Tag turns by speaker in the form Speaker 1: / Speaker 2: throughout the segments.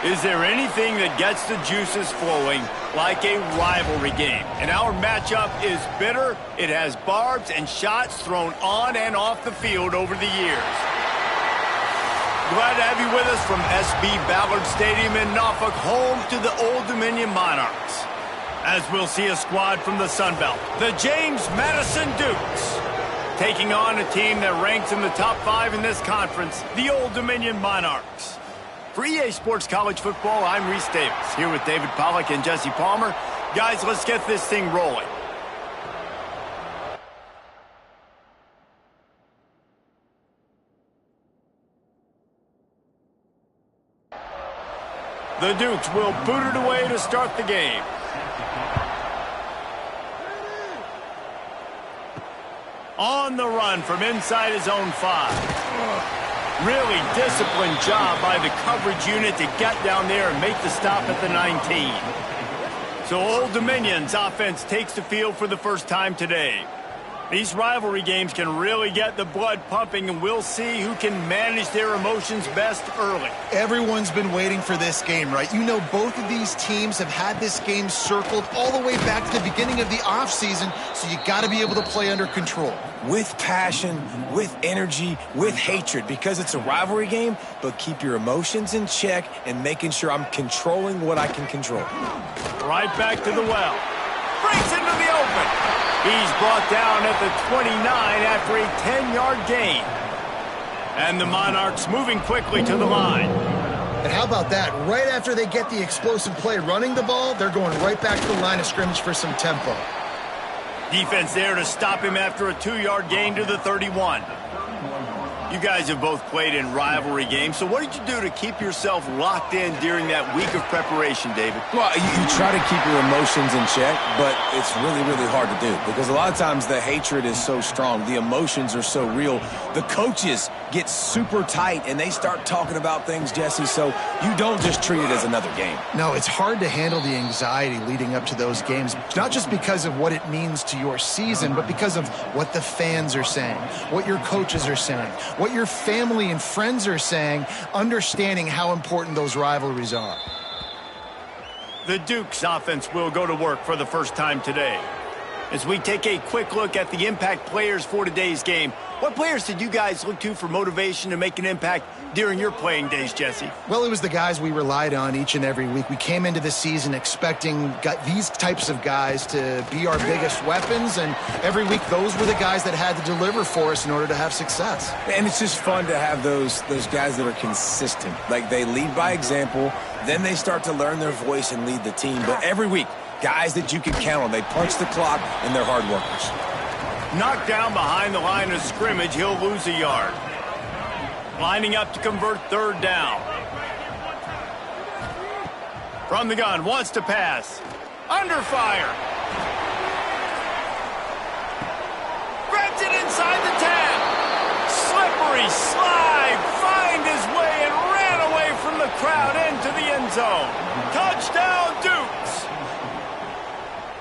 Speaker 1: Is there anything that gets the juices flowing like a rivalry game? And our matchup is bitter. It has barbs and shots thrown on and off the field over the years. Glad to have you with us from SB Ballard Stadium in Norfolk, home to the Old Dominion Monarchs. As we'll see a squad from the Sun Belt, the James Madison Dukes, taking on a team that ranks in the top 5 in this conference, the Old Dominion Monarchs. For EA Sports College Football, I'm Reese Davis, here with David Pollack and Jesse Palmer. Guys, let's get this thing rolling. The Dukes will boot it away to start the game. On the run from inside his own 5. Really disciplined job by the coverage unit to get down there and make the stop at the 19. So Old Dominion's offense takes the field for the first time today. These rivalry games can really get the blood pumping, and we'll see who can manage their emotions best early.
Speaker 2: Everyone's been waiting for this game, right? You know, both of these teams have had this game circled all the way back to the beginning of the offseason, so you got to be able to play under control.
Speaker 3: With passion, with energy, with hatred, because it's a rivalry game, but keep your emotions in check and making sure I'm controlling what I can control.
Speaker 1: Right back to the well. Breaks into the open. He's brought down at the 29 after a 10-yard gain. And the Monarchs moving quickly to the line.
Speaker 2: And how about that? Right after they get the explosive play running the ball, they're going right back to the line of scrimmage for some tempo.
Speaker 1: Defense there to stop him after a 2-yard gain to the 31. You guys have both played in rivalry games, so what did you do to keep yourself locked in during that week of preparation, David?
Speaker 3: Well, you try to keep your emotions in check, but it's really, really hard to do because a lot of times the hatred is so strong, the emotions are so real, the coaches get super tight and they start talking about things, Jesse, so you don't just treat it as another game.
Speaker 2: No, it's hard to handle the anxiety leading up to those games, not just because of what it means to your season, but because of what the fans are saying, what your coaches are saying, what your family and friends are saying, understanding how important those rivalries are.
Speaker 1: The Dukes offense will go to work for the first time today. As we take a quick look at the impact players for today's game, what players did you guys look to for motivation to make an impact during your playing days, Jesse?
Speaker 2: Well, it was the guys we relied on each and every week. We came into the season expecting these types of guys to be our biggest weapons, and every week those were the guys that had to deliver for us in order to have success.
Speaker 3: And it's just fun to have those guys that are consistent. Like, they lead by example, then they start to learn their voice and lead the team. But every week, guys that you can count on. They punch the clock, and they're hard workers.
Speaker 1: Knocked down behind the line of scrimmage, he'll lose a yard. Lining up to convert third down. From the gun, wants to pass. Under fire. Grabs it inside the 10. Slippery slide. Find his way and ran away from the crowd into the end zone. Touchdown, Dukes.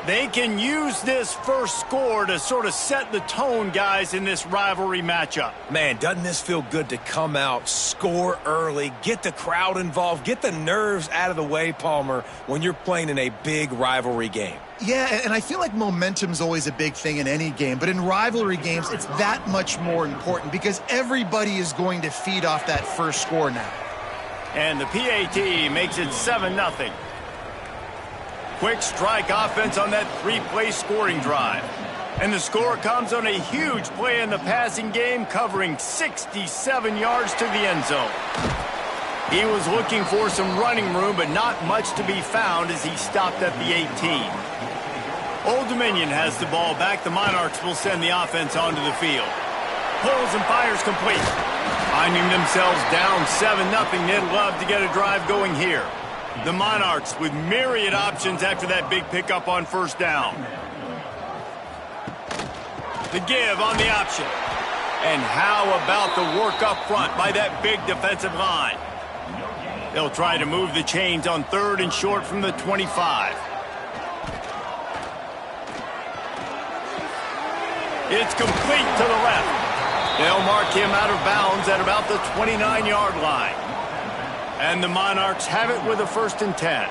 Speaker 1: They can use this first score to sort of set the tone, guys, in this rivalry matchup.
Speaker 3: Man, doesn't this feel good to come out, score early, get the crowd involved, get the nerves out of the way, Palmer, when you're playing in a big rivalry game?
Speaker 2: Yeah, and I feel like momentum's always a big thing in any game, but in rivalry games, it's that much more important because everybody is going to feed off that first score now. And the PAT makes it 7-0. Quick strike offense on that 3-play scoring drive. And the score comes on a huge play in the passing game, covering 67 yards to the end zone. He was looking for some running room, but not much to be found as he stopped at the 18. Old Dominion has the ball back. The Monarchs will send the offense onto the field. Pulls and fires complete. Finding themselves down 7-0, they'd love to get a drive going here. The Monarchs with myriad options after that big pickup on first down. The give on the option. And how about the work up front by that big defensive line? They'll try to move the chains on third and short from the 25. It's complete to the left. They'll mark him out of bounds at about the 29-yard line.
Speaker 1: And the Monarchs have it with a 1st and 10.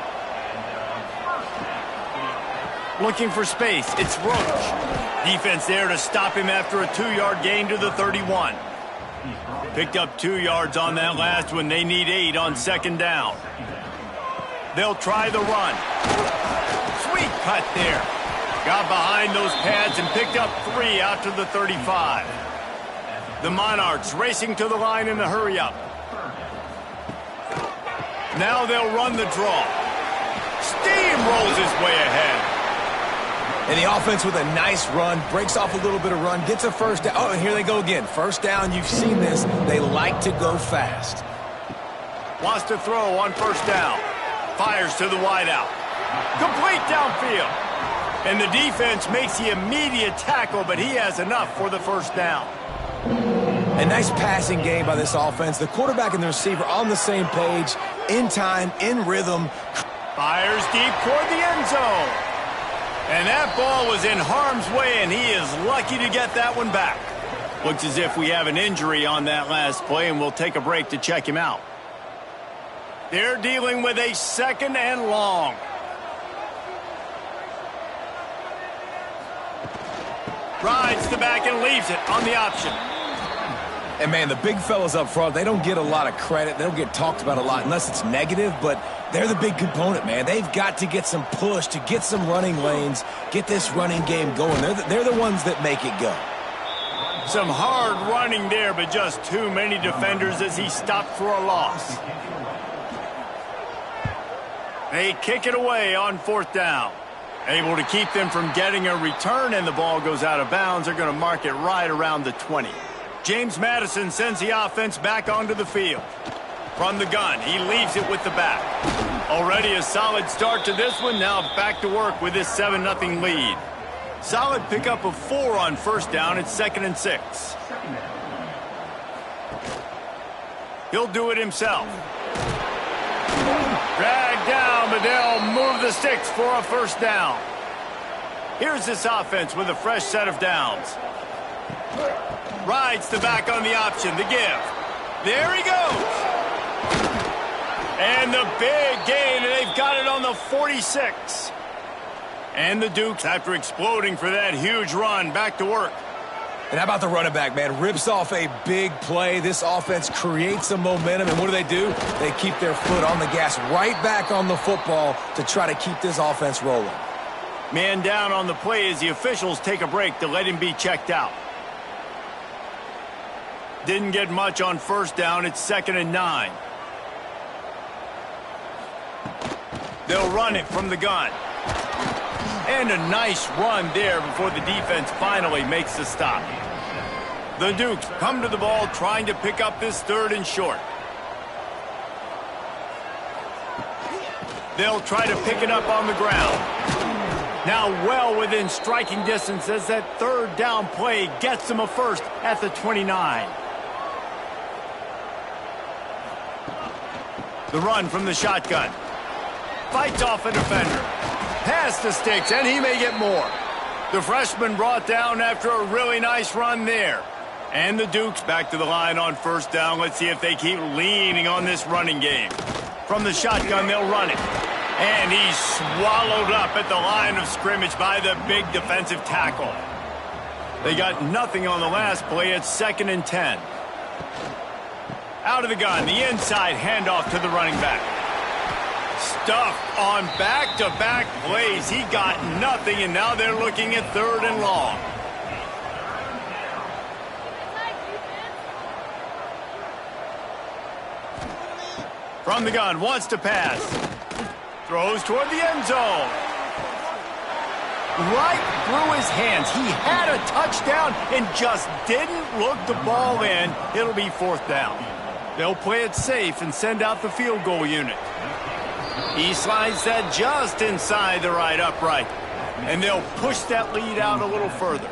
Speaker 1: Looking for space, it's Roach. Defense there to stop him after a 2-yard gain to the 31. Picked up 2 yards on that last one. They need 8 on 2nd down. They'll try the run. Sweet cut there. Got behind those pads and picked up 3 out to the 35. The Monarchs racing to the line in a hurry-up. Now they'll run the draw. Steamrolls his way ahead.
Speaker 3: And the offense with a nice run, breaks off a little bit of run, gets a 1st down. Oh, and here they go again. 1st down, you've seen this. They like to go fast.
Speaker 1: Wants to throw on 1st down. Fires to the wideout. Complete downfield. And the defense makes the immediate tackle, but he has enough for the 1st down.
Speaker 3: A nice passing game by this offense. The quarterback and the receiver on the same page, in time, in rhythm.
Speaker 1: Fires deep toward the end zone. And that ball was in harm's way, and he is lucky to get that one back. Looks as if we have an injury on that last play, and we'll take a break to check him out. They're dealing with a 2nd and long. Rides the back and leaves it on the option.
Speaker 3: And, man, the big fellas up front, they don't get a lot of credit. They don't get talked about a lot unless it's negative, but they're the big component, man. They've got to get some push, to get some running lanes, get this running game going. They're the ones that make it go.
Speaker 1: Some hard running there, but just too many defenders as he stopped for a loss. They kick it away on 4th down. Able to keep them from getting a return, and the ball goes out of bounds. They're going to mark it right around the 20. James Madison sends the offense back onto the field. From the gun, he leaves it with the back. Already a solid start to this one. Now back to work with this 7-0 lead. Solid pickup of 4 on 1st down. It's 2nd and 6. He'll do it himself. Dragged down, but they'll move the sticks for a 1st down. Here's this offense with a fresh set of downs. Rides the back on the option, the give. There he goes. And the big gain, and they've got it on the 46. And the Dukes, after exploding for that huge run, back to work.
Speaker 3: And how about the running back, man? Rips off a big play. This offense creates some momentum, and what do? They keep their foot on the gas, right back on the football to try to keep this offense rolling.
Speaker 1: Man down on the play as the officials take a break to let him be checked out. Didn't get much on 1st down. It's 2nd and 9. They'll run it from the gun. And a nice run there before the defense finally makes the stop. The Dukes come to the ball trying to pick up this 3rd and short. They'll try to pick it up on the ground. Now well within striking distance as that 3rd down play gets them a 1st at the 29. The run from the shotgun. Fights off a defender. Past the sticks, and he may get more. The freshman brought down after a really nice run there. And the Dukes back to the line on 1st down. Let's see if they keep leaning on this running game. From the shotgun, they'll run it. And he's swallowed up at the line of scrimmage by the big defensive tackle. They got nothing on the last play. It's 2nd and 10. Out of the gun, the inside handoff to the running back. Stuffed on back-to-back plays. He got nothing, and now they're looking at 3rd and long. From the gun, wants to pass. Throws toward the end zone. Right through his hands. He had a touchdown and just didn't look the ball in. It'll be 4th down. They'll play it safe and send out the field goal unit. He slides that just inside the right upright. And they'll push that lead out a little further.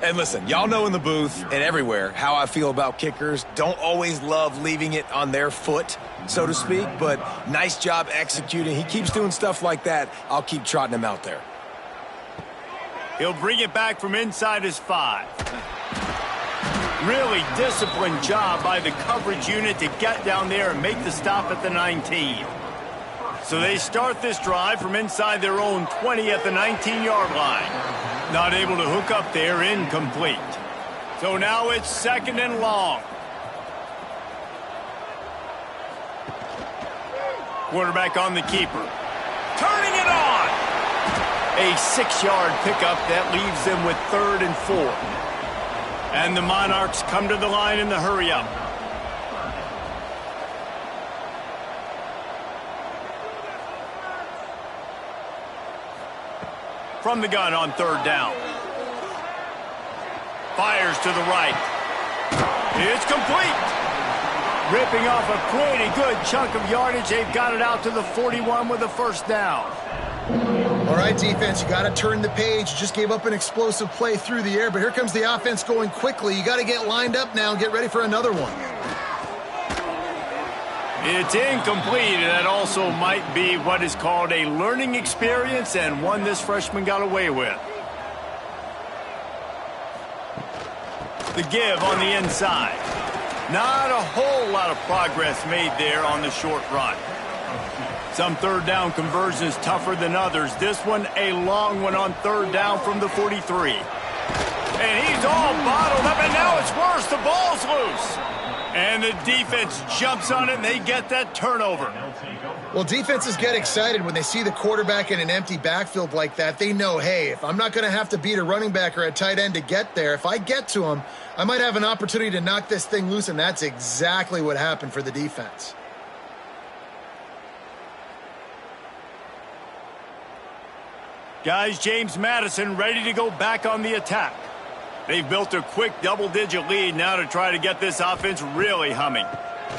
Speaker 3: And listen, y'all know in the booth and everywhere how I feel about kickers. Don't always love leaving it on their foot, so to speak, but nice job executing. He keeps doing stuff like that. I'll keep trotting him out there.
Speaker 1: He'll bring it back from inside his 5. Really disciplined job by the coverage unit to get down there and make the stop at the 19. So they start this drive from inside their own 20 at the 19-yard line. Not able to hook up there, incomplete. So now it's 2nd and long. Quarterback on the keeper. Turning it on! A 6-yard pickup that leaves them with 3rd and 4. And the Monarchs come to the line in the hurry-up. From the gun on 3rd down. Fires to the right. It's complete. Ripping off a pretty good chunk of yardage. They've got it out to the 41 with a 1st down.
Speaker 2: All right, defense, you got to turn the page. Just gave up an explosive play through the air, but here comes the offense going quickly. You got to get lined up now and get ready for another one.
Speaker 1: It's incomplete, and that also might be what is called a learning experience and one this freshman got away with. The give on the inside. Not a whole lot of progress made there on the short run. Some 3rd down conversions tougher than others. This one a long one on 3rd down from the 43. And he's all bottled up, and now it's worse. The ball's loose. And the defense jumps on it, and they get that turnover.
Speaker 2: Well, defenses get excited when they see the quarterback in an empty backfield like that. They know, hey, if I'm not going to have to beat a running back or a tight end to get there, if I get to him, I might have an opportunity to knock this thing loose, and that's exactly what happened for the defense.
Speaker 1: Guys, James Madison ready to go back on the attack. They've built a quick double-digit lead now to try to get this offense really humming.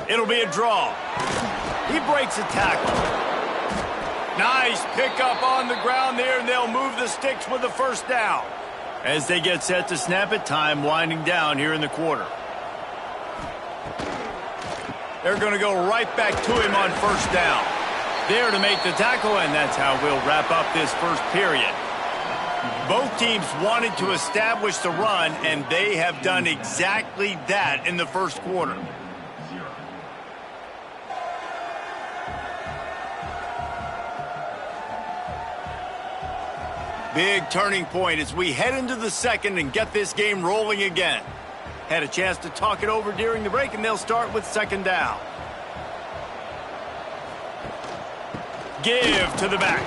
Speaker 1: It'll be a draw. He breaks a tackle. Nice pickup on the ground there, and they'll move the sticks with the 1st down. As they get set to snap it, time winding down here in the quarter. They're going to go right back to him on 1st down. There to make the tackle, and that's how we'll wrap up this first period. Both teams wanted to establish the run, and they have done exactly that in the 1st quarter. Big turning point as we head into the 2nd and get this game rolling again. Had a chance to talk it over during the break, and they'll start with 2nd down. Give to the back.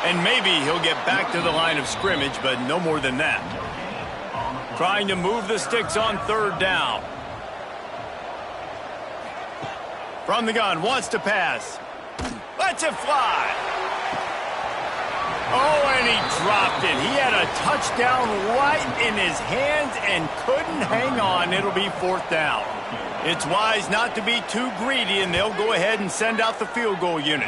Speaker 1: And maybe he'll get back to the line of scrimmage, but no more than that. Trying to move the sticks on 3rd down. From the gun, wants to pass. Lets it fly. Oh, and he dropped it. He had a touchdown right in his hands and couldn't hang on. It'll be 4th down. It's wise not to be too greedy, and they'll go ahead and send out the field goal unit.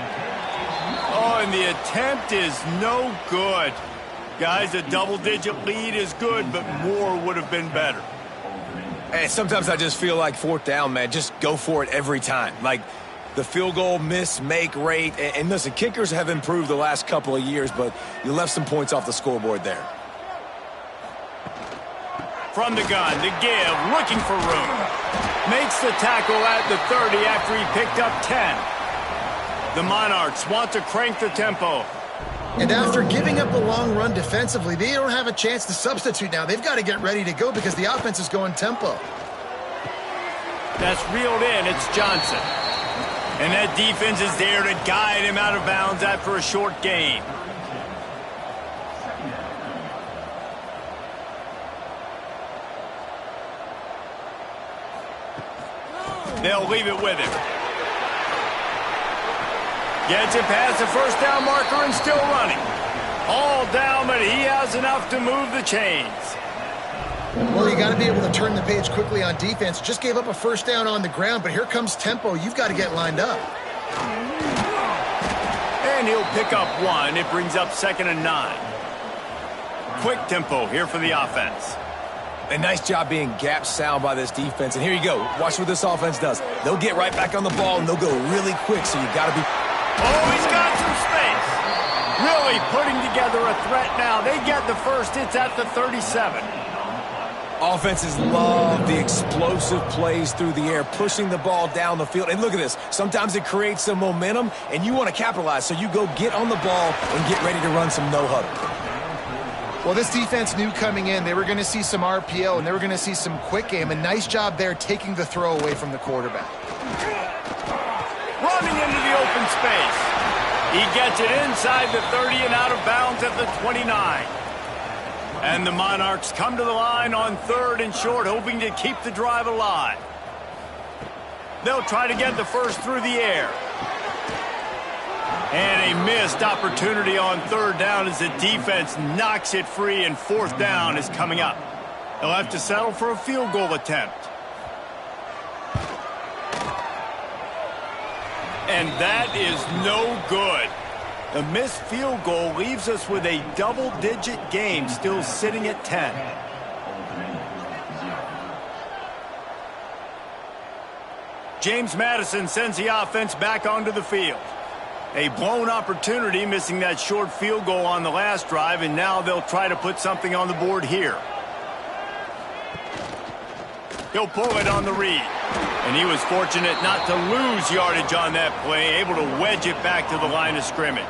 Speaker 1: Oh, and the attempt is no good. Guys, a double-digit lead is good, but more would have been better.
Speaker 3: And sometimes I just feel like 4th down, man, just go for it every time. Like the field goal miss-make rate. And listen, kickers have improved the last couple of years, but you left some points off the scoreboard there.
Speaker 1: From the gun, the give, looking for room. Makes the tackle at the 30 after he picked up 10. The Monarchs want to crank the tempo.
Speaker 2: And after giving up the long run defensively, they don't have a chance to substitute now. They've got to get ready to go because the offense is going tempo.
Speaker 1: That's reeled in. It's Johnson. And that defense is there to guide him out of bounds after a short gain. They'll leave it with him. Gets it past the 1st down marker and still running. All down, but he has enough to move the chains.
Speaker 2: Well, you got to be able to turn the page quickly on defense. Just gave up a 1st down on the ground, but here comes tempo. You've got to get lined up.
Speaker 1: And he'll pick up 1. It brings up 2nd and 9. Quick tempo here for the offense.
Speaker 3: A nice job being gap sound by this defense. And here you go. Watch what this offense does. They'll get right back on the ball, and they'll go really quick, so you got to be...
Speaker 1: Oh, he's got some space. Really putting together a threat now. They get the 1st. It's at the 37.
Speaker 3: Offenses love the explosive plays through the air, pushing the ball down the field. And look at this. Sometimes it creates some momentum, and you want to capitalize. So you go get on the ball and get ready to run some no-huddle.
Speaker 2: Well, this defense knew coming in they were going to see some RPO, and they were going to see some quick game. A nice job there taking the throw away from the quarterback.
Speaker 1: Running into the open space. He gets it inside the 30 and out of bounds at the 29. And the Monarchs come to the line on 3rd and short, hoping to keep the drive alive. They'll try to get the first through the air. And a missed opportunity on 3rd down as the defense knocks it free, and 4th down is coming up. They'll have to settle for a field goal attempt. And that is no good. The missed field goal leaves us with a double-digit game still sitting at 10. James Madison sends the offense back onto the field. A blown opportunity, missing that short field goal on the last drive, and now they'll try to put something on the board here. He'll pull it on the read. And he was fortunate not to lose yardage on that play, able to wedge it back to the line of scrimmage.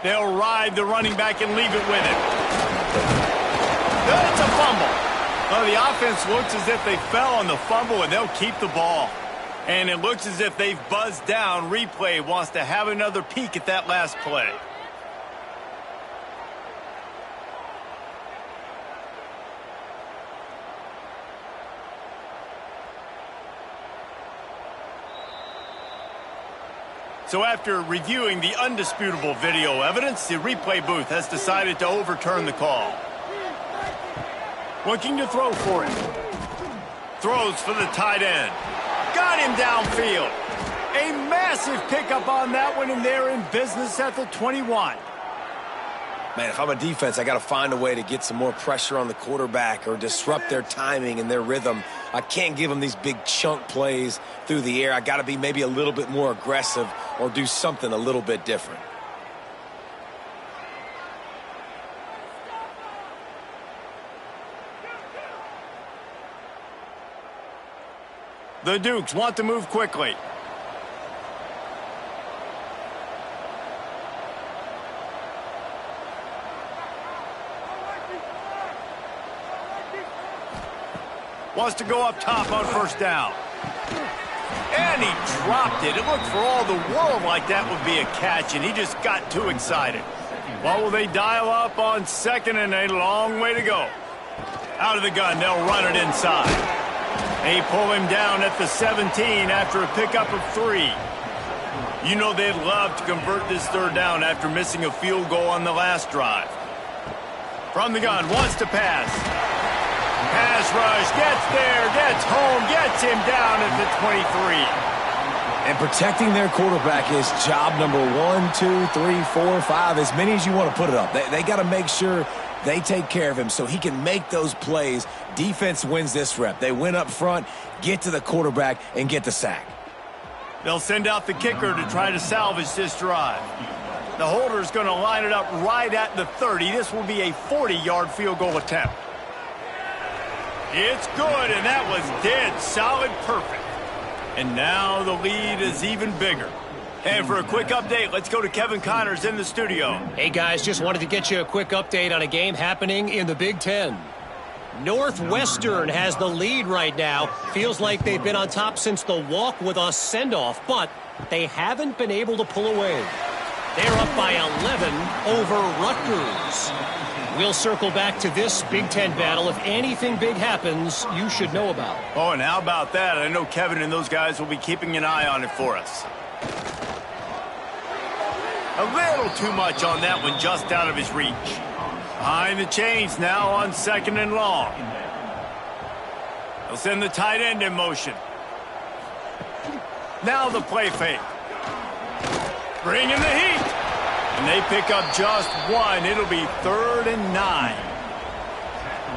Speaker 1: They'll ride the running back and leave it with him. It's a fumble. Well, the offense looks as if they fell on the fumble, and they'll keep the ball. And it looks as if they've buzzed down. Replay wants to have another peek at that last play. So after reviewing the undisputable video evidence, the replay booth has decided to overturn the call. Looking to throw for it. Throws for the tight end. Got him downfield. A massive pickup on that one, and they're in business at the 21.
Speaker 3: Man, if I'm a defense, I got to find a way to get some more pressure on the quarterback or disrupt their timing and their rhythm. I can't give them these big chunk plays through the air. I got to be maybe a little bit more aggressive or do something a little bit different.
Speaker 1: The Dukes want to move quickly. Wants to go up top on 1st down. And he dropped it. It looked for all the world like that would be a catch, and he just got too excited. Well, will they dial up on 2nd and a long way to go? Out of the gun, they'll run it inside. They pull him down at the 17 after a pickup of 3. You know they'd love to convert this 3rd down after missing a field goal on the last drive. From the gun, wants to pass. Pass rush, gets there, gets home, gets him down at the 23.
Speaker 3: And protecting their quarterback is job number 1, 2, 3, 4, 5, as many as you want to put it up. They got to make sure they take care of him so he can make those plays. Defense wins this rep. They win up front, get to the quarterback, and get the sack.
Speaker 1: They'll send out the kicker to try to salvage this drive. The holder's going to line it up right at the 30. This will be a 40-yard field goal attempt. It's good, and that was dead solid perfect. And now the lead is even bigger. And for a quick update, let's go to Kevin Connors in the studio.
Speaker 4: Hey, guys, just wanted to get you a quick update on a game happening in the Big Ten. Northwestern has the lead right now. Feels like they've been on top since the walk with us send-off, but they haven't been able to pull away. They're up by 11 over Rutgers. We'll circle back to this Big Ten battle. If anything big happens, you should know about it.
Speaker 1: Oh, and how about that? I know Kevin and those guys will be keeping an eye on it for us. A little too much on that one, just out of his reach. Behind the chains now on 2nd and long. They'll send the tight end in motion. Now the play fake. Bringing the heat. And they pick up just 1. It'll be 3rd and 9.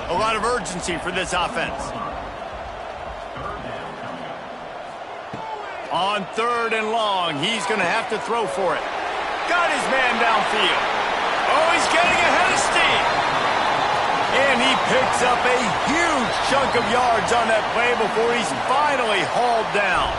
Speaker 1: A lot of urgency for this offense. On 3rd and long, he's going to have to throw for it. Got his man downfield. Oh, he's getting ahead of steam. And he picks up a huge chunk of yards on that play before he's finally hauled down.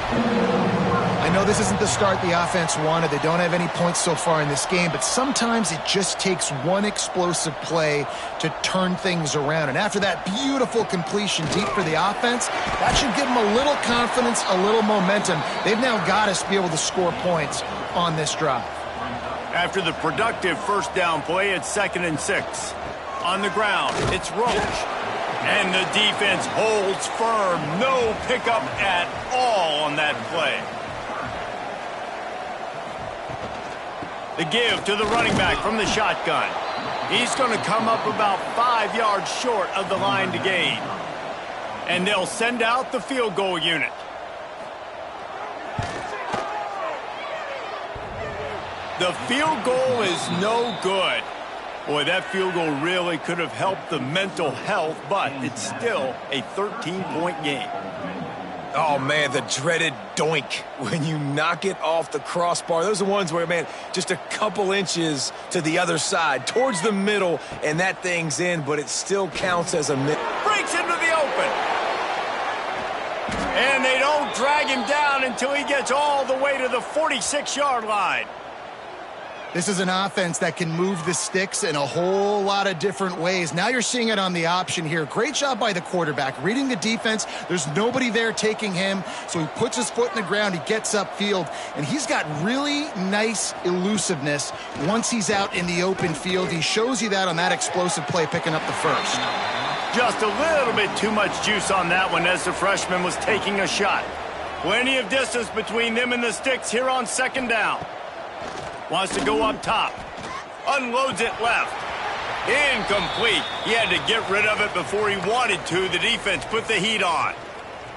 Speaker 2: I know this isn't the start the offense wanted. They don't have any points so far in this game, but sometimes it just takes one explosive play to turn things around. And after that beautiful completion deep for the offense, that should give them a little confidence, a little momentum. They've now got to be able to score points on this drive.
Speaker 1: After the productive first down play, it's 2nd and 6. On the ground, it's Roach. And the defense holds firm. No pickup at all on that play. The give to the running back from the shotgun. He's going to come up about 5 yards short of the line to gain. And they'll send out the field goal unit. The field goal is no good. Boy, that field goal really could have helped the mental health, but it's still a 13-point game.
Speaker 3: Oh, man, the dreaded doink when you knock it off the crossbar. Those are ones where, man, just a couple inches to the other side, towards the middle, and that thing's in, but it still counts as a miss.
Speaker 1: Breaks into the open. And they don't drag him down until he gets all the way to the 46-yard line.
Speaker 2: This is an offense that can move the sticks in a whole lot of different ways. Now you're seeing it on the option here. Great job by the quarterback. Reading the defense, there's nobody there taking him, so he puts his foot in the ground, he gets upfield, and he's got really nice elusiveness once he's out in the open field. He shows you that on that explosive play, picking up the first.
Speaker 1: Just a little bit too much juice on that one as the freshman was taking a shot. Plenty of distance between them and the sticks here on 2nd down. Wants to go up top. Unloads it left. Incomplete. He had to get rid of it before he wanted to. The defense put the heat on.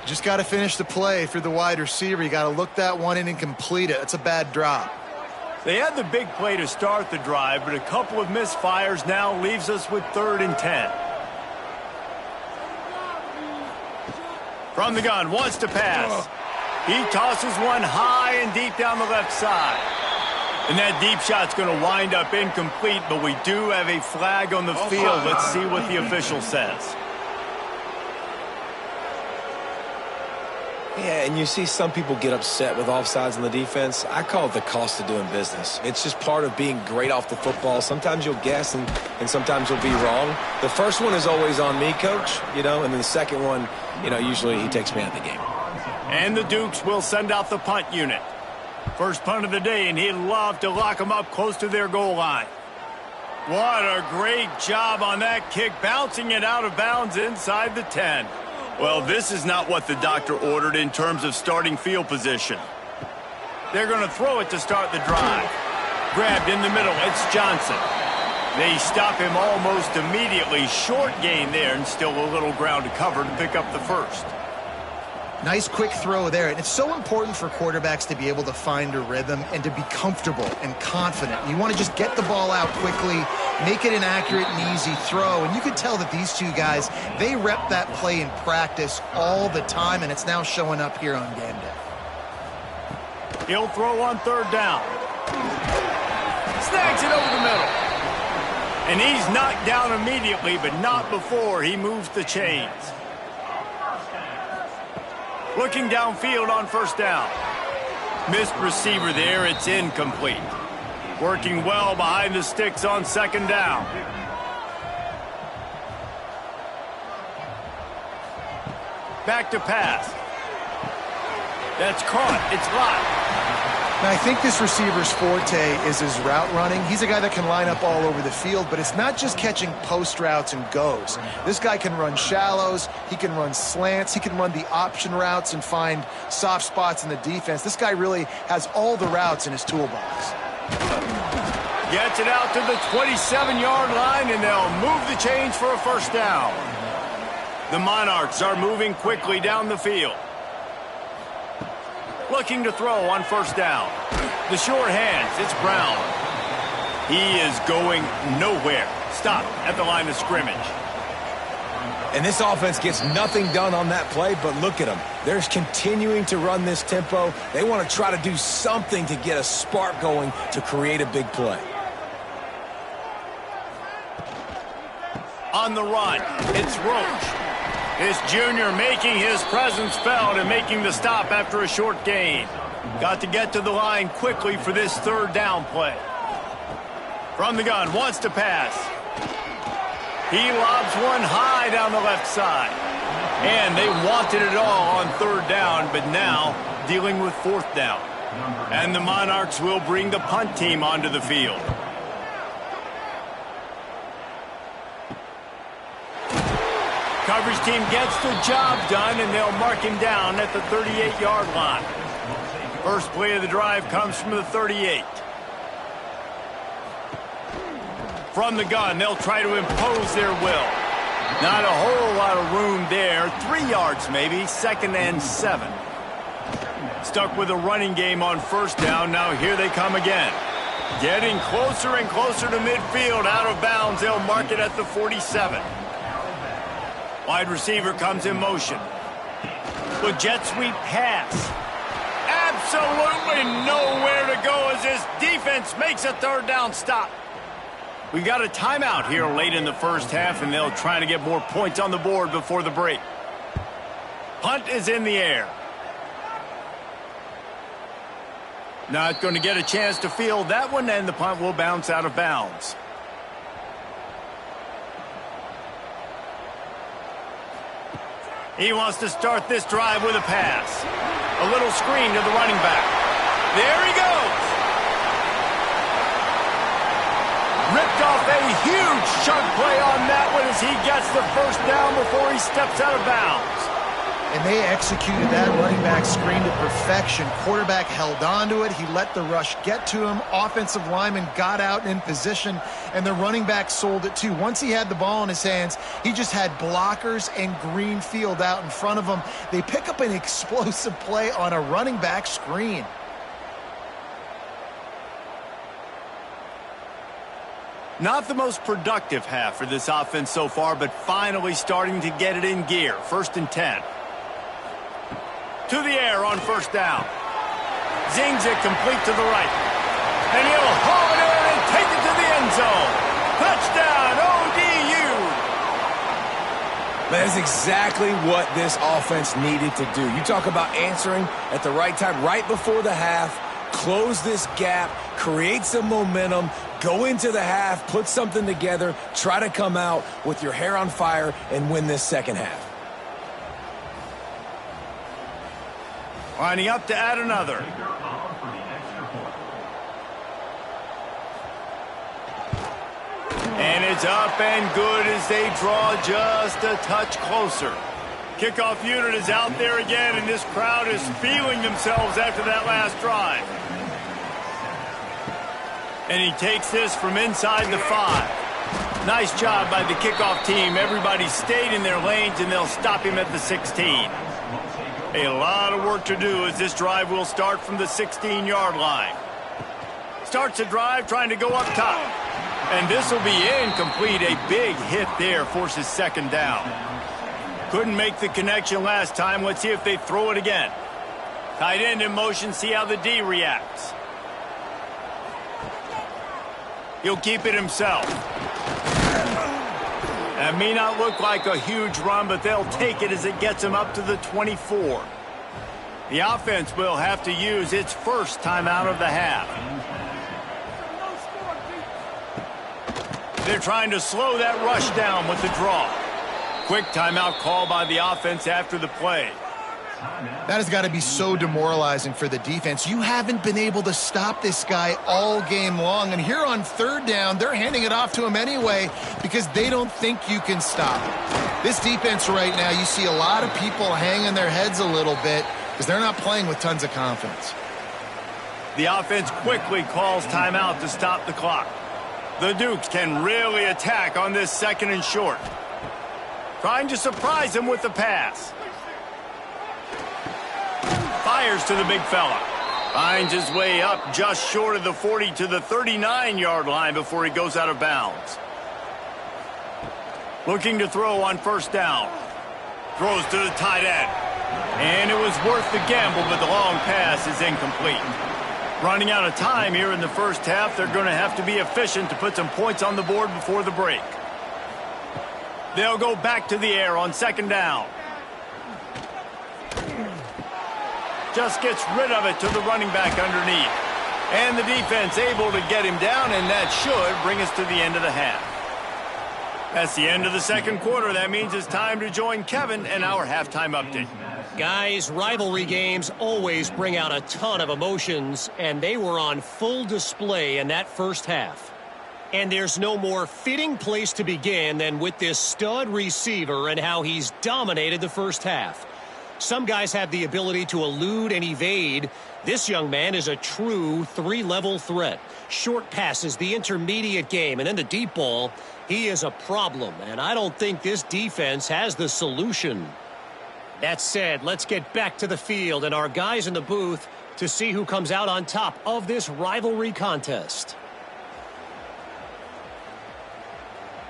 Speaker 2: Just got to finish the play for the wide receiver. You got to look that one in and complete it. That's a bad drop.
Speaker 1: They had the big play to start the drive, but a couple of misfires now leaves us with 3rd and 10. From the gun, wants to pass. He tosses one high and deep down the left side. And that deep shot's going to wind up incomplete, but we do have a flag on the field. Let's see what the official says.
Speaker 3: Yeah, and you see some people get upset with offsides on the defense. I call it the cost of doing business. It's just part of being great off the football. Sometimes you'll guess and sometimes you'll be wrong. The first one is always on me, coach, and then the second one, usually he takes me out of the game.
Speaker 1: And the Dukes will send out the punt unit. First punt of the day, and he'd love to lock them up close to their goal line. What a great job on that kick, bouncing it out of bounds inside the 10. Well, this is not what the doctor ordered in terms of starting field position. They're going to throw it to start the drive. Grabbed in the middle, it's Johnson. They stop him almost immediately. Short gain there, and still a little ground to cover to pick up the first.
Speaker 2: Nice quick throw there. And it's so important for quarterbacks to be able to find a rhythm and to be comfortable and confident. You want to just get the ball out quickly, make it an accurate and easy throw. And you can tell that these two guys, they rep that play in practice all the time, and it's now showing up here on game day.
Speaker 1: He'll throw on 3rd down. Snags it over the middle. And he's knocked down immediately, but not before he moves the chains. Looking downfield on 1st down. Missed receiver there, it's incomplete. Working well behind the sticks on 2nd down. Back to pass. That's caught, it's locked.
Speaker 2: Now, I think this receiver's forte is his route running. He's a guy that can line up all over the field, but it's not just catching post routes and goes. This guy can run shallows, he can run slants, he can run the option routes and find soft spots in the defense. This guy really has all the routes in his toolbox.
Speaker 1: Gets it out to the 27-yard line, and they'll move the chains for a 1st down. The Monarchs are moving quickly down the field. Looking to throw on 1st down. The short hands, it's Brown. He is going nowhere. Stop at the line of scrimmage.
Speaker 3: And this offense gets nothing done on that play, but look at them. They're continuing to run this tempo. They want to try to do something to get a spark going to create a big play.
Speaker 1: on the run. It's Roach. This junior making his presence felt and making the stop after a short gain. Got to get to the line quickly for this third down play. From the gun, wants to pass. He lobs one high down the left side. And they wanted it all on third down, but now dealing with fourth down. And the Monarchs will bring the punt team onto the field. Coverage team gets the job done, and they'll mark him down at the 38-yard line. First play of the drive comes from the 38. From the gun, they'll try to impose their will. Not a whole lot of room there. 3 yards maybe, 2nd and 7. Stuck with a running game on first down. Now here they come again. Getting closer and closer to midfield. Out of bounds, they'll mark it at the 47. Wide receiver comes in motion. With jet sweep pass. Absolutely nowhere to go as this defense makes a third down stop. We've got a timeout here late in the first half, and they'll try to get more points on the board before the break. Punt is in the air. Not going to get a chance to field that one, and the punt will bounce out of bounds. He wants to start this drive with a pass. A little screen to the running back. There he goes. Ripped off a huge chunk play on that one as he gets the first down before he steps out of bounds.
Speaker 2: And they executed that running back screen to perfection. Quarterback held on to it. He let the rush get to him. Offensive lineman got out in position, and the running back sold it too. Once he had the ball in his hands, he just had blockers and green field out in front of him. They pick up an explosive play on a running back screen.
Speaker 1: Not the most productive half for this offense so far, but finally starting to get it in gear. 1st and 10. To the air on first down. Zings it complete to the right. And he'll haul it in and take it to the end zone. Touchdown, ODU!
Speaker 3: That is exactly what this offense needed to do. You talk about answering at the right time, right before the half, close this gap, create some momentum, go into the half, put something together, try to come out with your hair on fire and win this second half.
Speaker 1: Lining up to add another. And it's up and good as they draw just a touch closer. Kickoff unit is out there again, and this crowd is feeling themselves after that last drive. And he takes this from inside the 5. Nice job by the kickoff team. Everybody stayed in their lanes, and they'll stop him at the 16. A lot of work to do as this drive will start from the 16-yard line. Starts a drive trying to go up top. And this will be incomplete. A big hit there forces 2nd down. Couldn't make the connection last time. Let's see if they throw it again. Tight end in motion. See how the D reacts. He'll keep it himself. That may not look like a huge run, but they'll take it as it gets them up to the 24. The offense will have to use its first timeout of the half. They're trying to slow that rush down with the draw. Quick timeout call by the offense after the play.
Speaker 2: That has got to be so demoralizing for the defense. You haven't been able to stop this guy all game long. And here on third down, they're handing it off to him anyway because they don't think you can stop it. This defense right now, you see a lot of people hanging their heads a little bit because they're not playing with tons of confidence.
Speaker 1: The offense quickly calls timeout to stop the clock. The Dukes can really attack on this 2nd and short. Trying to surprise him with the pass. Fires to the big fella. Finds his way up just short of the 40 to the 39-yard line before he goes out of bounds. Looking to throw on first down. Throws to the tight end. And it was worth the gamble, but the long pass is incomplete. Running out of time here in the first half. They're going to have to be efficient to put some points on the board before the break. They'll go back to the air on second down. Just gets rid of it to the running back underneath. And the defense able to get him down, and that should bring us to the end of the half. That's the end of the second quarter. That means it's time to join Kevin and our halftime update.
Speaker 4: Guys, rivalry games always bring out a ton of emotions, and they were on full display in that first half. And there's no more fitting place to begin than with this stud receiver and how he's dominated the first half. Some guys have the ability to elude and evade. This young man is a true three-level threat. Short passes, the intermediate game, and then the deep ball. He is a problem, and I don't think this defense has the solution. That said, let's get back to the field and our guys in the booth to see who comes out on top of this rivalry contest.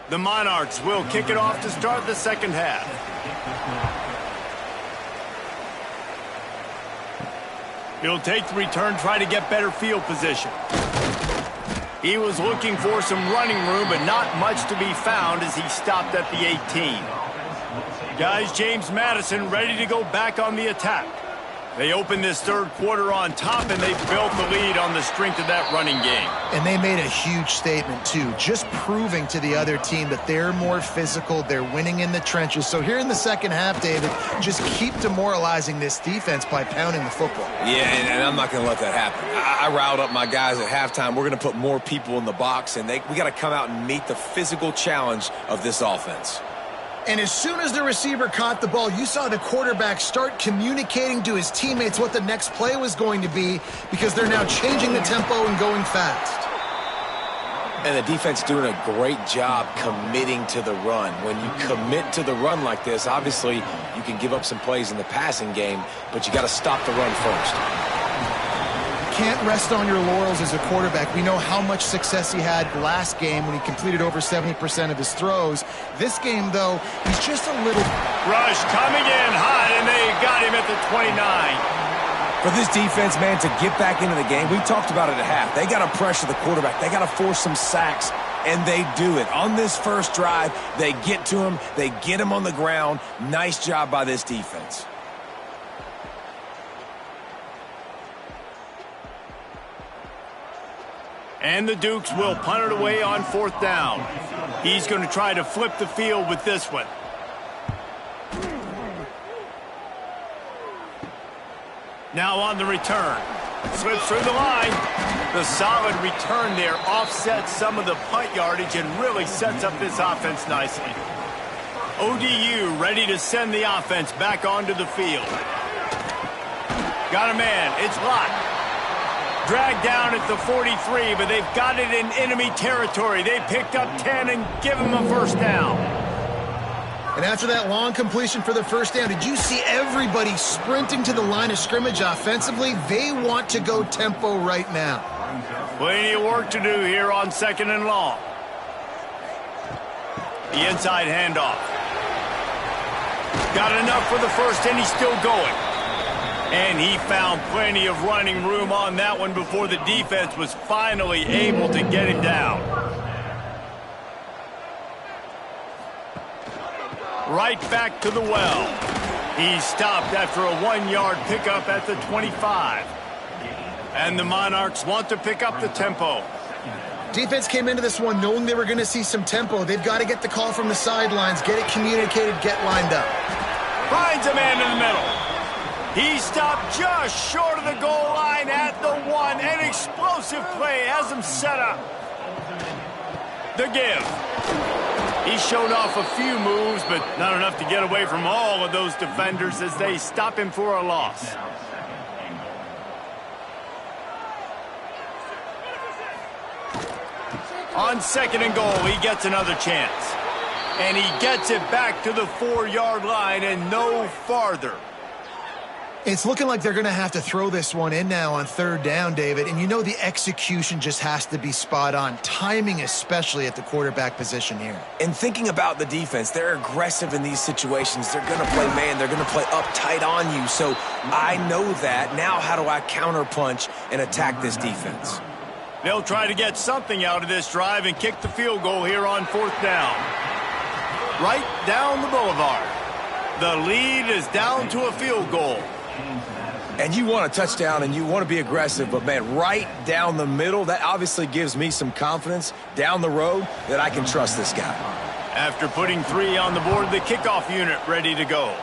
Speaker 1: The Monarchs will kick it off to start the second half. He'll take the return, try to get better field position. He was looking for some running room, but not much to be found as he stopped at the 18. Guys, James Madison ready to go back on the attack. They opened this third quarter on top, and they built the lead on the strength of that running game.
Speaker 2: And they made a huge statement, too, just proving to the other team that they're more physical, they're winning in the trenches. So here in the second half, David, just keep demoralizing this defense by pounding the football.
Speaker 3: Yeah, and I'm not going to let that happen. I riled up my guys at halftime. We're going to put more people in the box, and we got to come out and meet the physical challenge of this offense.
Speaker 2: And as soon as the receiver caught the ball, you saw the quarterback start communicating to his teammates what the next play was going to be, because they're now changing the tempo and going fast.
Speaker 3: And the defense doing a great job committing to the run. When you commit to the run like this, obviously you can give up some plays in the passing game, but you got to stop the run first.
Speaker 2: Can't rest on your laurels as a quarterback. We know how much success he had last game when he completed over 70% of his throws. This game, though, he's just a little...
Speaker 1: Rush coming in hot, and they got him at the 29.
Speaker 3: For this defense, man, to get back into the game, we talked about it at half. They got to pressure the quarterback. They got to force some sacks, and they do it. On this first drive, they get to him. They get him on the ground. Nice job by this defense.
Speaker 1: And the Dukes will punt it away on fourth down. He's going to try to flip the field with this one. Now on the return. Slips through the line. The solid return there offsets some of the punt yardage and really sets up this offense nicely. ODU ready to send the offense back onto the field. Got a man. It's locked. Dragged down at the 43, but they've got it in enemy territory. They picked up 10 and give him a first down.
Speaker 2: And after that long completion for the first down, did you see everybody sprinting to the line of scrimmage offensively? They want to go tempo right now.
Speaker 1: Plenty of work to do here on second and long. The inside handoff. Got enough for the first, and he's still going. And he found plenty of running room on that one before the defense was finally able to get him down. Right back to the well. He stopped after a 1-yard pickup at the 25. And the Monarchs want to pick up the tempo.
Speaker 2: Defense came into this one knowing they were going to see some tempo. They've got to get the call from the sidelines, get it communicated, get lined up.
Speaker 1: Finds a man in the middle. He stopped just short of the goal line at the 1. An explosive play has him set up. The give. He showed off a few moves, but not enough to get away from all of those defenders as they stop him for a loss. On second and goal, he gets another chance. And he gets it back to the 4-yard line and no farther.
Speaker 2: It's looking like they're going to have to throw this one in now on third down, David. And you know the execution just has to be spot on. Timing especially at the quarterback position here.
Speaker 3: And thinking about the defense, they're aggressive in these situations. They're going to play man. They're going to play up tight on you. So I know that. Now how do I counterpunch and attack this defense?
Speaker 1: They'll try to get something out of this drive and kick the field goal here on fourth down. right down the boulevard. The lead is down to a field goal.
Speaker 3: And you want a touchdown and you want to be aggressive, but, man, right down the middle, that obviously gives me some confidence down the road that I can trust this guy.
Speaker 1: After putting 3 on the board, the kickoff unit ready to go.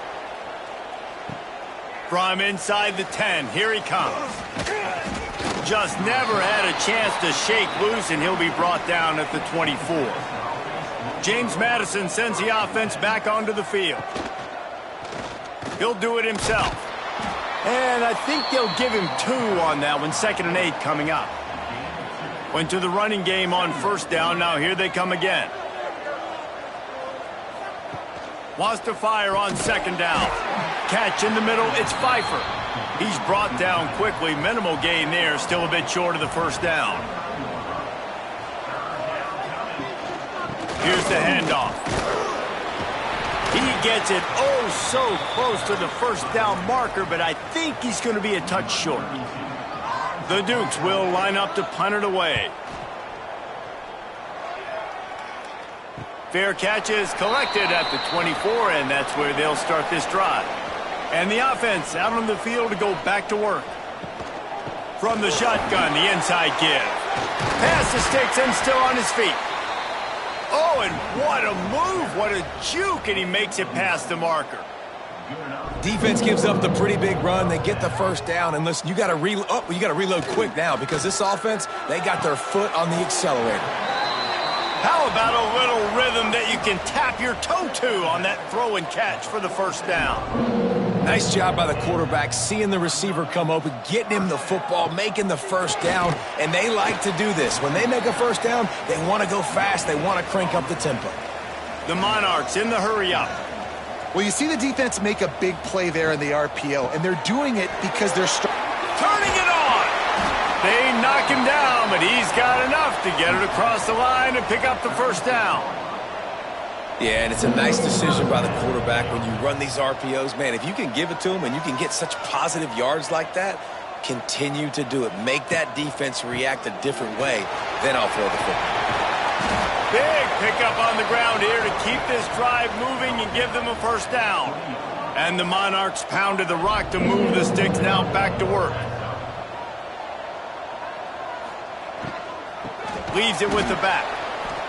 Speaker 1: From inside the 10, here he comes. Just never had a chance to shake loose, and he'll be brought down at the 24. James Madison sends the offense back onto the field. He'll do it himself. And I think they'll give him 2 on that one, 2nd and 8 coming up. Went to the running game on first down. Now here they come again. Wants to fire on 2nd down. Catch in the middle, it's Pfeiffer. He's brought down quickly. Minimal gain there, still a bit short of the first down. Here's the handoff. He gets it so close to the first down marker, but I think he's going to be a touch short. The Dukes will line up to punt it away. Fair catch is collected at the 24, and that's where they'll start this drive. And the offense out on the field to go back to work. From the shotgun, the inside give. Pass the sticks and still on his feet. Oh, and what a move, what a juke, and he makes it past the marker.
Speaker 3: Defense gives up the pretty big run. They get the first down, and listen, you got to reload quick now because this offense, they got their foot on the accelerator.
Speaker 1: How about a little rhythm that you can tap your toe to on that throw and catch for the first down?
Speaker 3: Nice job by the quarterback, seeing the receiver come open, getting him the football, making the first down, and they like to do this. When they make a first down, they want to go fast. They want to crank up the tempo.
Speaker 1: The Monarchs in the hurry up.
Speaker 2: Well, you see the defense make a big play there in the RPO, and they're doing it because they're
Speaker 1: turning it on. They knock him down, but he's got enough to get it across the line and pick up the first down.
Speaker 3: Yeah, and it's a nice decision by the quarterback when you run these RPOs. Man, if you can give it to him and you can get such positive yards like that, continue to do it. Make that defense react a different way, then I'll throw the football.
Speaker 1: Big pickup on the ground here to keep this drive moving and give them a first down. And the Monarchs pounded the rock to move the sticks now back to work. Leaves it with the back.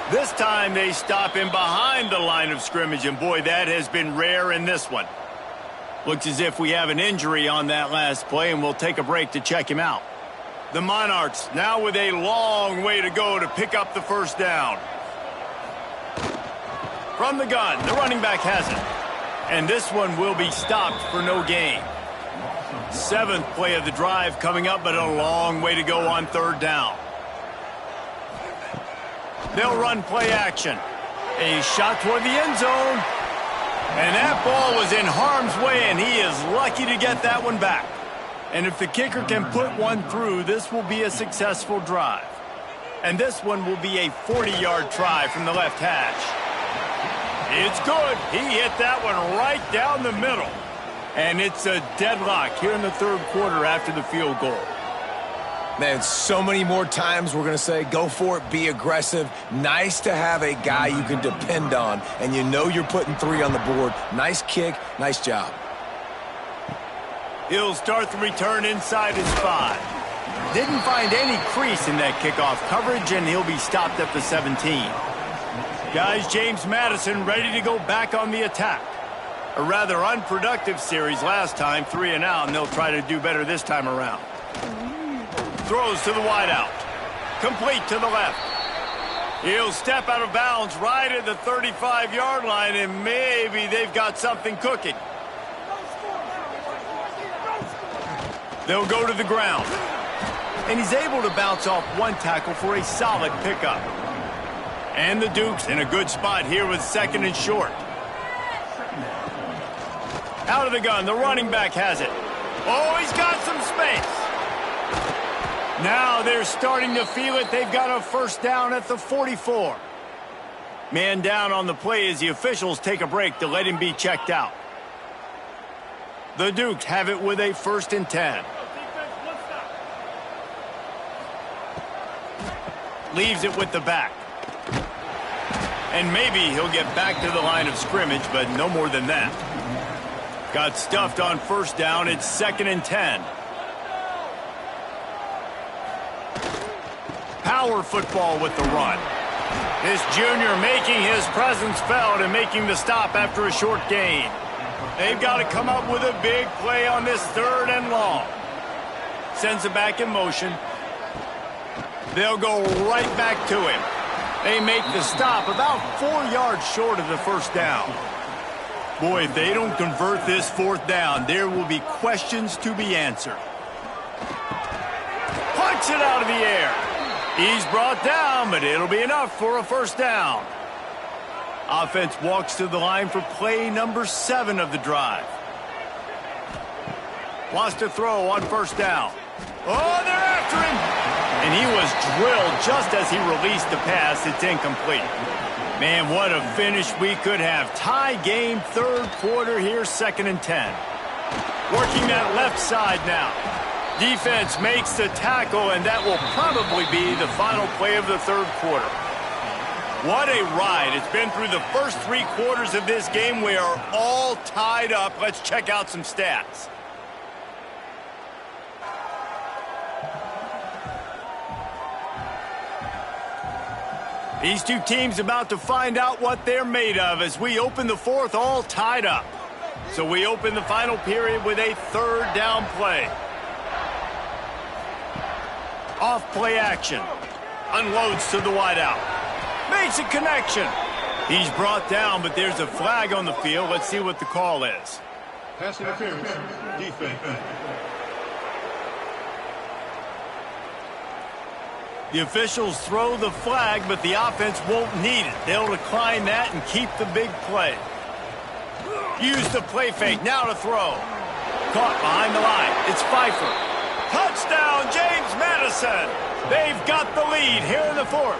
Speaker 1: This time they stop him behind the line of scrimmage, and boy, that has been rare in this one. Looks as if we have an injury on that last play, and we'll take a break to check him out. The Monarchs now with a long way to go to pick up the first down. From the gun, the running back has it. And this one will be stopped for no gain. 7th play of the drive coming up, but a long way to go on 3rd down. They'll run play action. A shot toward the end zone. And that ball was in harm's way, and he is lucky to get that one back. And if the kicker can put one through, this will be a successful drive. And this one will be a 40-yard try from the left hash. It's good. He hit that one right down the middle. And it's a deadlock here in the 3rd quarter after the field goal.
Speaker 3: Man, so many more times we're going to say, go for it, be aggressive. Nice to have a guy you can depend on, and you know you're putting 3 on the board. Nice kick, nice job.
Speaker 1: He'll start the return inside his 5. Didn't find any crease in that kickoff coverage, and he'll be stopped at the 17. Guys, James Madison ready to go back on the attack. A rather unproductive series last time, 3 and out, and they'll try to do better this time around. Throws to the wideout. Complete to the left. He'll step out of bounds right at the 35-yard line, and maybe they've got something cooking. They'll go to the ground. And he's able to bounce off one tackle for a solid pickup. And the Dukes in a good spot here with 2nd and short. Out of the gun, the running back has it. Oh, he's got some space. Now they're starting to feel it. They've got a first down at the 44. Man down on the play as the officials take a break to let him be checked out. The Dukes have it with a 1st and 10. Leaves it with the back. And maybe he'll get back to the line of scrimmage, but no more than that. Got stuffed on first down. It's 2nd and 10. Power football with the run. This junior making his presence felt and making the stop after a short gain. They've got to come up with a big play on this 3rd and long. Sends it back in motion. They'll go right back to him. They make the stop about 4 yards short of the first down. Boy, if they don't convert this 4th down, there will be questions to be answered. Punch it out of the air. He's brought down, but it'll be enough for a first down. Offense walks to the line for play number 7 of the drive. Wants to throw on first down. Oh, they're after him. And he was drilled just as he released the pass. It's incomplete. Man, what a finish we could have. Tie game, 3rd quarter here, 2nd and 10. Working that left side now. Defense makes the tackle, and that will probably be the final play of the 3rd quarter. What a ride. It's been through the first 3 quarters of this game. We are all tied up. Let's check out some stats. These two teams about to find out what they're made of as we open the 4th all tied up. So we open the final period with a 3rd down play. Off play action. Unloads to the wideout. Makes a connection. He's brought down, but there's a flag on the field. Let's see what the call is.
Speaker 5: Pass interference. Defense.
Speaker 1: The officials throw the flag, but the offense won't need it. They'll decline that and keep the big play. Use the play fake. Now to throw. Caught behind the line. It's Pfeiffer. Touchdown, James Madison. They've got the lead here in the 4th.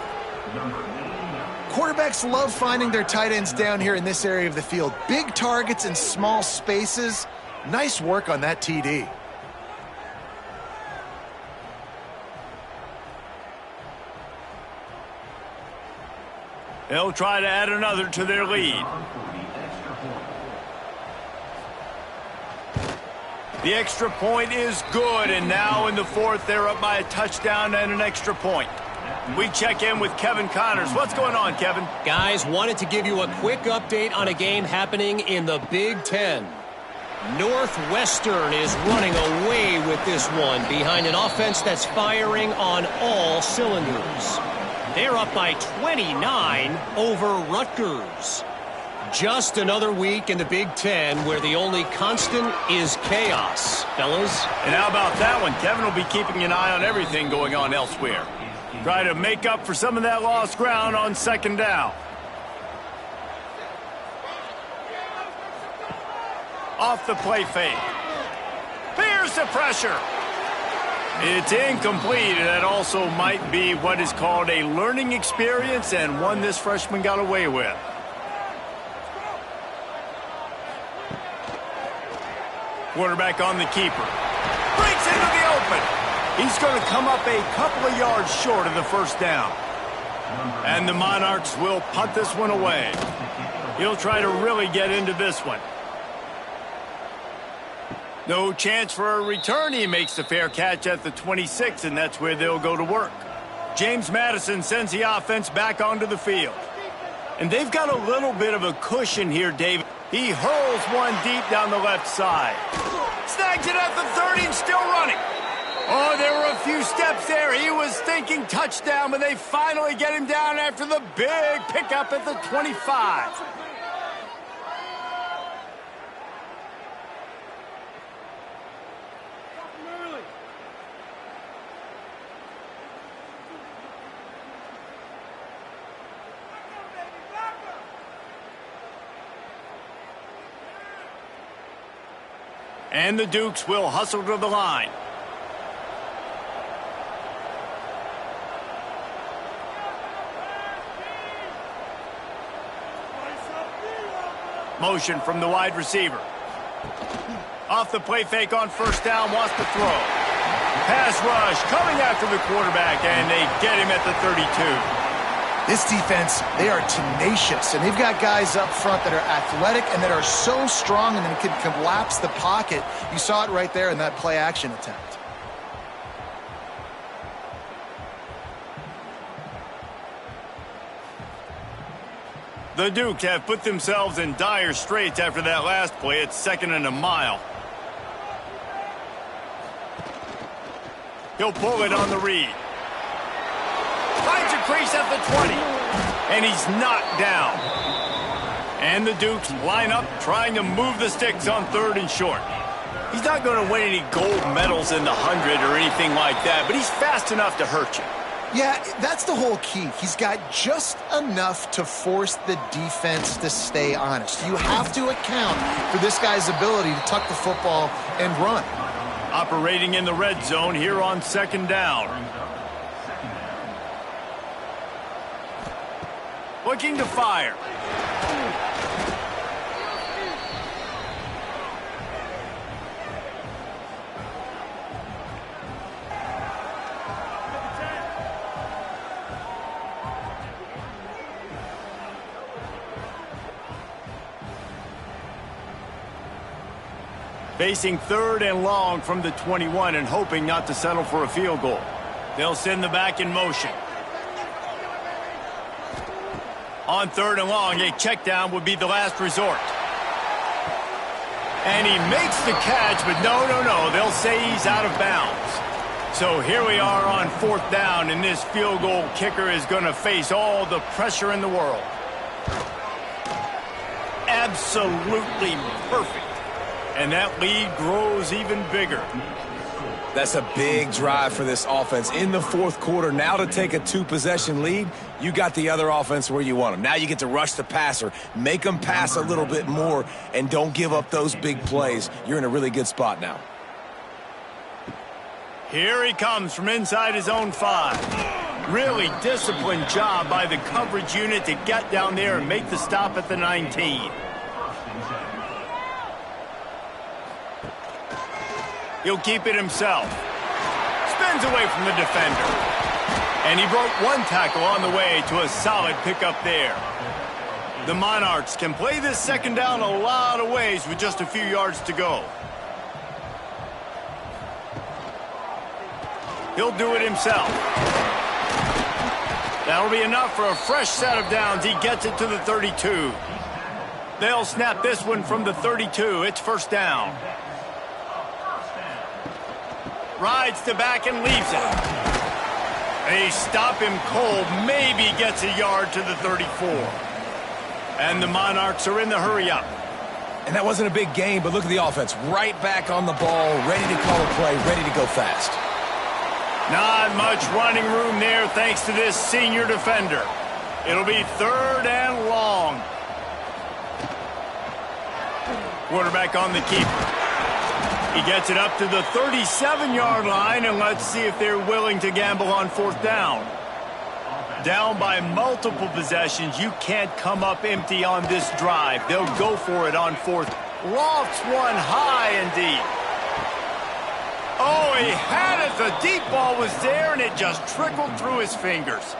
Speaker 2: Quarterbacks love finding their tight ends down here in this area of the field. Big targets and small spaces. Nice work on that TD.
Speaker 1: They'll try to add another to their lead. The extra point is good, and now in the 4th, they're up by a touchdown and an extra point. We check in with Kevin Connors. What's going on, Kevin?
Speaker 4: Guys, wanted to give you a quick update on a game happening in the Big Ten. Northwestern is running away with this one behind an offense that's firing on all cylinders. They're up by 29 over Rutgers. Just another week in the Big Ten where the only constant is chaos, fellas.
Speaker 1: And how about that one? Kevin will be keeping an eye on everything going on elsewhere. Try to make up for some of that lost ground on 2nd down. Off the play fake. Here's the pressure. It's incomplete, and that also might be what is called a learning experience and one this freshman got away with. Quarterback on the keeper. Breaks into the open. He's going to come up a couple of yards short of the first down. And the Monarchs will punt this one away. He'll try to really get into this one. No chance for a return. He makes the fair catch at the 26, and that's where they'll go to work. James Madison sends the offense back onto the field. And they've got a little bit of a cushion here, David. He hurls one deep down the left side. Snags it at the 30 and still running. Oh, there were a few steps there. He was thinking touchdown, but they finally get him down after the big pickup at the 25. And the Dukes will hustle to the line. Motion from the wide receiver. Off the play fake on first down, wants to throw. Pass rush coming after the quarterback, and they get him at the 32.
Speaker 2: This defense, they are tenacious, and they've got guys up front that are athletic and that are so strong and that can collapse the pocket. You saw it right there in that play-action attempt.
Speaker 1: The Dukes have put themselves in dire straits after that last play. It's 2nd and a mile. He'll pull it on the read. Finds a crease at the 20. And he's knocked down. And the Dukes line up trying to move the sticks on 3rd and short. He's not going to win any gold medals in the 100 or anything like that, but he's fast enough to hurt you.
Speaker 2: Yeah, that's the whole key. He's got just enough to force the defense to stay honest. You have to account for this guy's ability to tuck the football and run.
Speaker 1: Operating in the red zone here on 2nd down. Looking to fire. Facing 3rd and long from the 21 and hoping not to settle for a field goal. They'll send the back in motion. On 3rd and long, a check down would be the last resort. And he makes the catch, but no. They'll say he's out of bounds. So here we are on 4th down, and this field goal kicker is going to face all the pressure in the world. Absolutely perfect. And that lead grows even bigger.
Speaker 3: That's a big drive for this offense in the 4th quarter. Now to take a 2-possession lead, you got the other offense where you want them. Now you get to rush the passer, make them pass a little bit more, and don't give up those big plays. You're in a really good spot now.
Speaker 1: Here he comes from inside his own 5. Really disciplined job by the coverage unit to get down there and make the stop at the 19. He'll keep it himself. Spins away from the defender. And he broke 1 tackle on the way to a solid pickup there. The Monarchs can play this 2nd down a lot of ways with just a few yards to go. He'll do it himself. That'll be enough for a fresh set of downs. He gets it to the 32. They'll snap this one from the 32. It's 1st down. Rides to back and leaves it. They stop him cold. Maybe gets a yard to the 34. And the Monarchs are in the hurry-up.
Speaker 3: And that wasn't a big game, but look at the offense. Right back on the ball, ready to call a play, ready to go fast.
Speaker 1: Not much running room there thanks to this senior defender. It'll be 3rd and long. Quarterback on the keeper. He gets it up to the 37-yard line, and let's see if they're willing to gamble on 4th down. Down by multiple possessions, you can't come up empty on this drive. They'll go for it on 4th. Lofts one high and deep. Oh, he had it. The deep ball was there, and it just trickled through his fingers.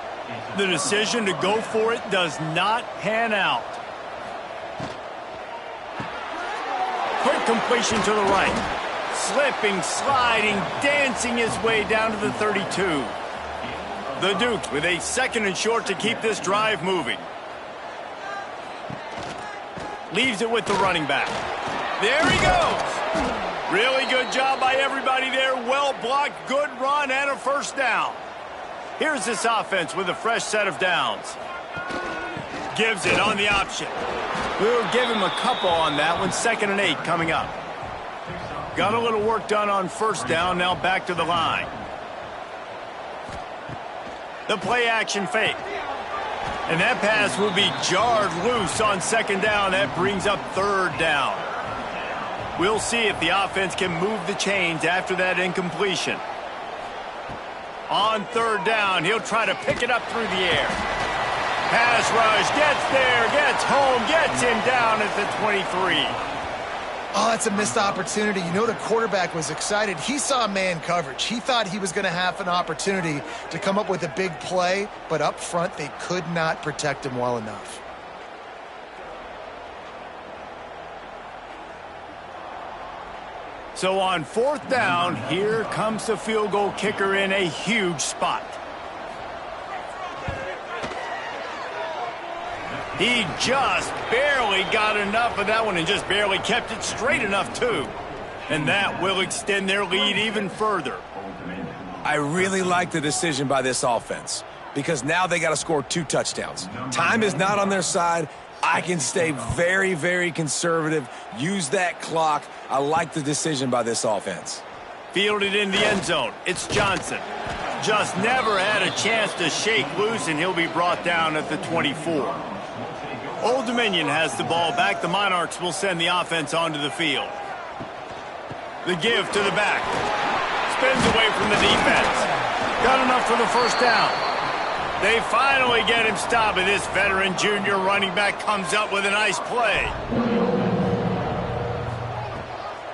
Speaker 1: The decision to go for it does not pan out. Quick completion to the right. Slipping, sliding, dancing his way down to the 32. The Dukes with a 2nd and short to keep this drive moving. Leaves it with the running back. There he goes. Really good job by everybody there. Well blocked, good run, and a 1st down. Here's this offense with a fresh set of downs. Gives it on the option. We'll give him a couple on that one. 2nd and 8 coming up. Got a little work done on 1st down, now back to the line. The play-action fake. And that pass will be jarred loose on 2nd down. That brings up 3rd down. We'll see if the offense can move the chains after that incompletion. On 3rd down, he'll try to pick it up through the air. Pass rush, gets there, gets home, gets him down at the 23.
Speaker 2: Oh, that's a missed opportunity. You know the quarterback was excited. He saw man coverage. He thought he was going to have an opportunity to come up with a big play, but up front they could not protect him well enough.
Speaker 1: So on 4th down, here comes the field goal kicker in a huge spot. He just barely got enough of that one and just barely kept it straight enough, too. And that will extend their lead even further.
Speaker 3: I really like the decision by this offense because now they got to score 2 touchdowns. Time is not on their side. I can stay very, very conservative, use that clock. I like the decision by this offense.
Speaker 1: Fielded in the end zone. It's Johnson. Just never had a chance to shake loose, and he'll be brought down at the 24. Old Dominion has the ball back. The Monarchs will send the offense onto the field. The give to the back. Spins away from the defense. Got enough for the first down. They finally get him stopped, and this veteran junior running back comes up with a nice play.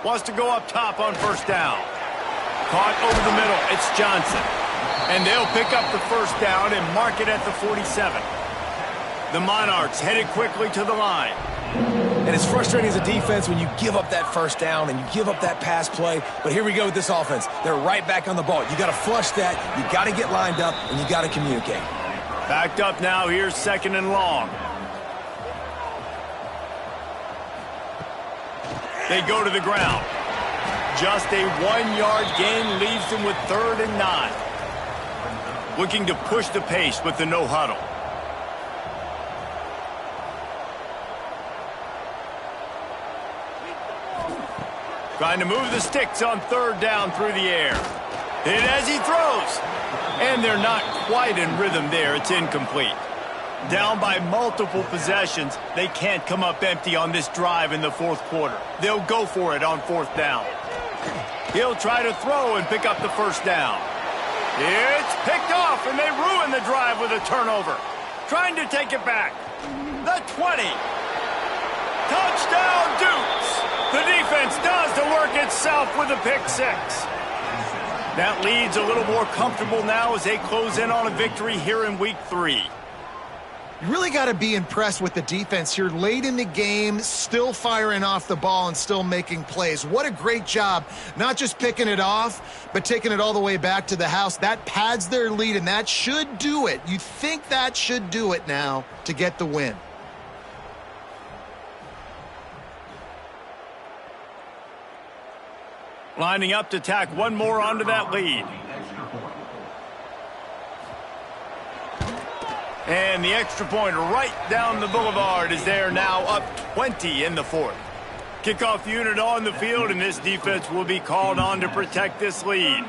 Speaker 1: Wants to go up top on first down. Caught over the middle. It's Johnson. And they'll pick up the first down and mark it at the 47. The Monarchs headed quickly to the line.
Speaker 3: And it's frustrating as a defense when you give up that first down and you give up that pass play. But here we go with this offense. They're right back on the ball. You got to flush that. You got to get lined up, and you got to communicate.
Speaker 1: Backed up now. Here's 2nd and long. They go to the ground. Just a 1-yard gain leaves them with 3rd and 9. Looking to push the pace with the no huddle. Trying to move the sticks on 3rd down through the air. Hit as he throws. And they're not quite in rhythm there. It's incomplete. Down by multiple possessions, they can't come up empty on this drive in the 4th quarter. They'll go for it on 4th down. He'll try to throw and pick up the first down. It's picked off, and they ruin the drive with a turnover. Trying to take it back. The 20. Touchdown, Dukes. The defense does the work itself with a pick 6. That lead's a little more comfortable now as they close in on a victory here in week 3.
Speaker 2: You really got to be impressed with the defense here late in the game, still firing off the ball and still making plays. What a great job, not just picking it off, but taking it all the way back to the house. That pads their lead, and that should do it. You think that should do it now to get the win.
Speaker 1: Lining up to tack one more onto that lead. And the extra point right down the boulevard is there now, up 20 in the 4th. Kickoff unit on the field, and this defense will be called on to protect this lead.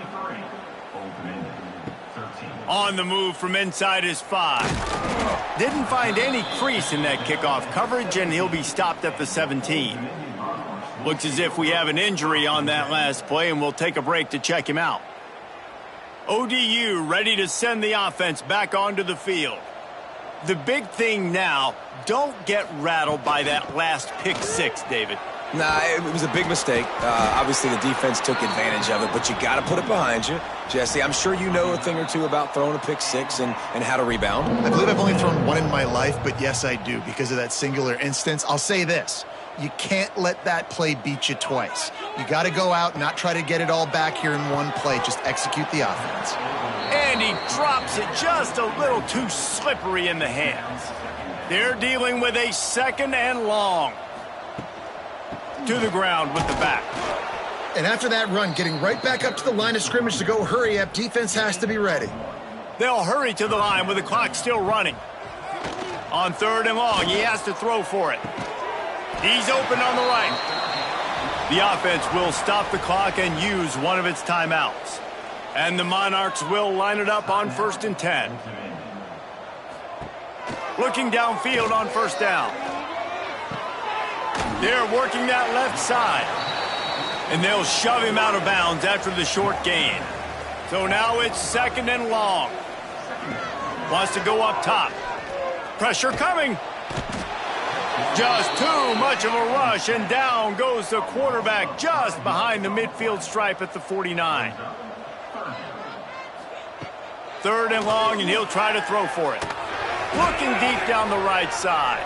Speaker 1: On the move from inside his 5. Didn't find any crease in that kickoff coverage, and he'll be stopped at the 17. Looks as if we have an injury on that last play, and we'll take a break to check him out. ODU ready to send the offense back onto the field. The big thing now, don't get rattled by that last pick 6, David.
Speaker 3: Nah, it was a big mistake. Obviously, the defense took advantage of it, but you got to put it behind you. Jesse, I'm sure you know a thing or two about throwing a pick 6 and how to rebound.
Speaker 2: I believe I've only thrown one in my life, but yes, I do because of that singular instance. I'll say this. You can't let that play beat you twice. You got to go out and not try to get it all back here in one play. Just execute the offense.
Speaker 1: And he drops it just a little too slippery in the hands. They're dealing with a 2nd and long. To the ground with the back.
Speaker 2: And after that run, getting right back up to the line of scrimmage to go hurry up, defense has to be ready.
Speaker 1: They'll hurry to the line with the clock still running. On 3rd and long, he has to throw for it. He's open on the right. The offense will stop the clock and use one of its timeouts. And the Monarchs will line it up on 1st and 10. Looking downfield on 1st down. They're working that left side. And they'll shove him out of bounds after the short gain. So now it's 2nd and long. Wants to go up top. Pressure coming. Just too much of a rush, and down goes the quarterback just behind the midfield stripe at the 49. 3rd and long, and he'll try to throw for it. Looking deep down the right side.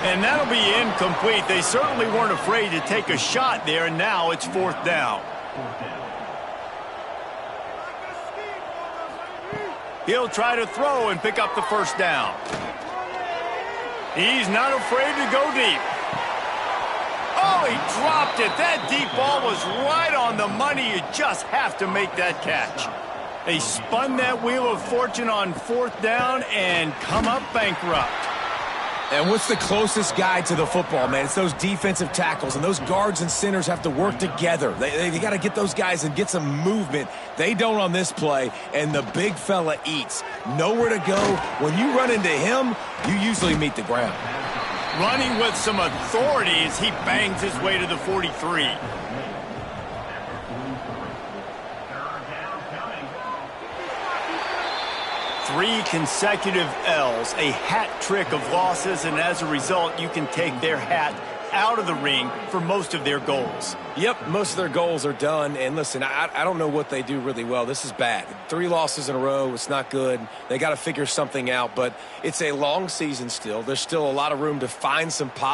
Speaker 1: And that'll be incomplete. They certainly weren't afraid to take a shot there, and now it's 4th down. He'll try to throw and pick up the 1st down. He's not afraid to go deep. Oh, he dropped it. That deep ball was right on the money. You just have to make that catch. They spun that wheel of fortune on 4th down and come up bankrupt.
Speaker 3: And what's the closest guy to the football, man? It's those defensive tackles, and those guards and centers have to work together. They got to get those guys and get some movement. They don't on this play, and the big fella eats. Nowhere to go. When you run into him, you usually meet the ground.
Speaker 1: Running with some authority as he bangs his way to the 43. Three consecutive L's, a hat trick of losses, and as a result, you can take their hat out of the ring for most of their goals.
Speaker 3: Yep, most of their goals are done. And listen, I don't know what they do really well. This is bad. 3 losses in a row. It's not good. They got to figure something out, but it's a long season still. There's still a lot of room to find some positive.